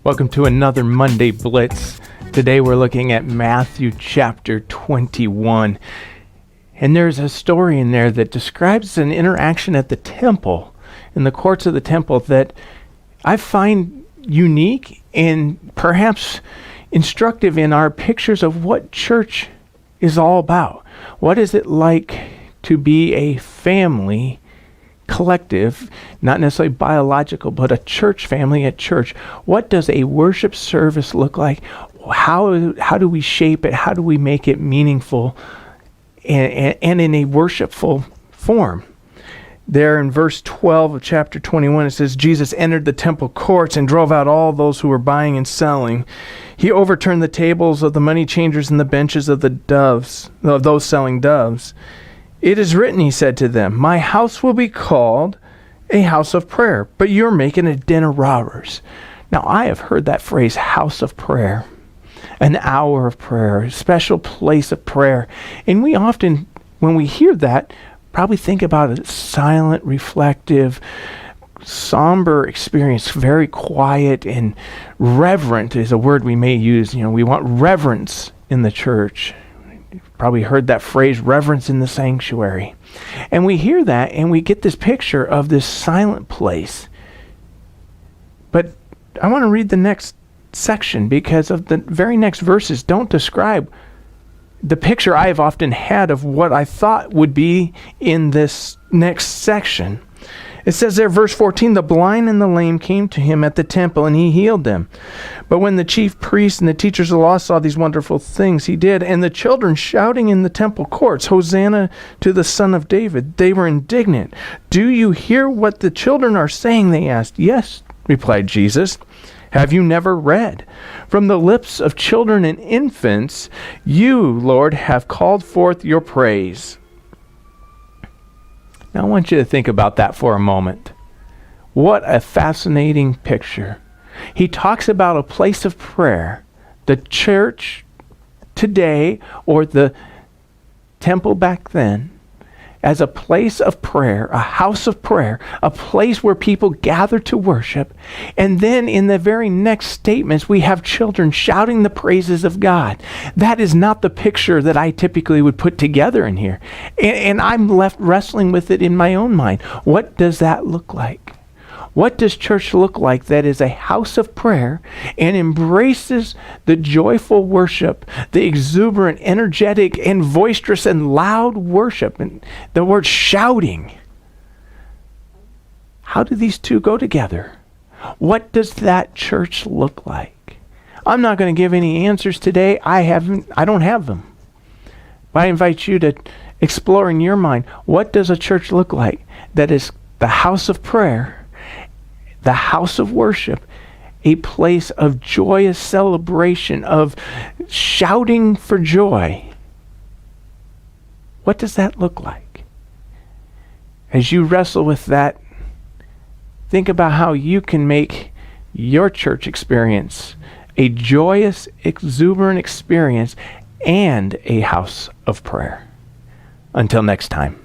Welcome to another Monday Blitz. Today we're looking at Matthew chapter 21. And there's a story in there that describes an interaction at the temple, in the courts of the temple, that I find unique and perhaps instructive in our pictures of what church is all about. What is it like to be a family collective, not necessarily biological, but a church family at church? What does a worship service look like? How do we shape it? How do we make it meaningful and in a worshipful form? There in verse 12 of chapter 21, it says, Jesus entered the temple courts and drove out all those who were buying and selling. He overturned the tables of the money changers and the benches of those selling doves. It is written, he said to them, my house will be called a house of prayer, but you're making a den of robbers. Now, I have heard that phrase, house of prayer, an hour of prayer, a special place of prayer. And we often, when we hear that, probably think about a silent, reflective, somber experience, very quiet and reverent is a word we may use. You know, we want reverence in the church. You've probably heard that phrase, reverence in the sanctuary. And we hear that and we get this picture of this silent place. But I want to read the next section because of the very next verses don't describe the picture I have often had of what I thought would be in this next section. It says there, verse 14, the blind and the lame came to him at the temple, and he healed them. But when the chief priests and the teachers of the law saw these wonderful things he did, and the children shouting in the temple courts, Hosanna to the Son of David, they were indignant. Do you hear what the children are saying? They asked. Yes, replied Jesus. Have you never read? From the lips of children and infants, you, Lord, have called forth your praise. Now I want you to think about that for a moment. What a fascinating picture. He talks about a place of prayer, the church today or the temple back then, as a place of prayer, a house of prayer, a place where people gather to worship. And then in the very next statements, we have children shouting the praises of God. That is not the picture that I typically would put together in here. And I'm left wrestling with it in my own mind. What does that look like? What does church look like that is a house of prayer and embraces the joyful worship, the exuberant, energetic, and boisterous and loud worship, and the word shouting? How do these two go together? What does that church look like? I'm not going to give any answers today. I don't have them. But I invite you to explore in your mind, what does a church look like that is the house of prayer, the house of worship, a place of joyous celebration, of shouting for joy? What does that look like? As you wrestle with that, think about how you can make your church experience a joyous, exuberant experience and a house of prayer. Until next time.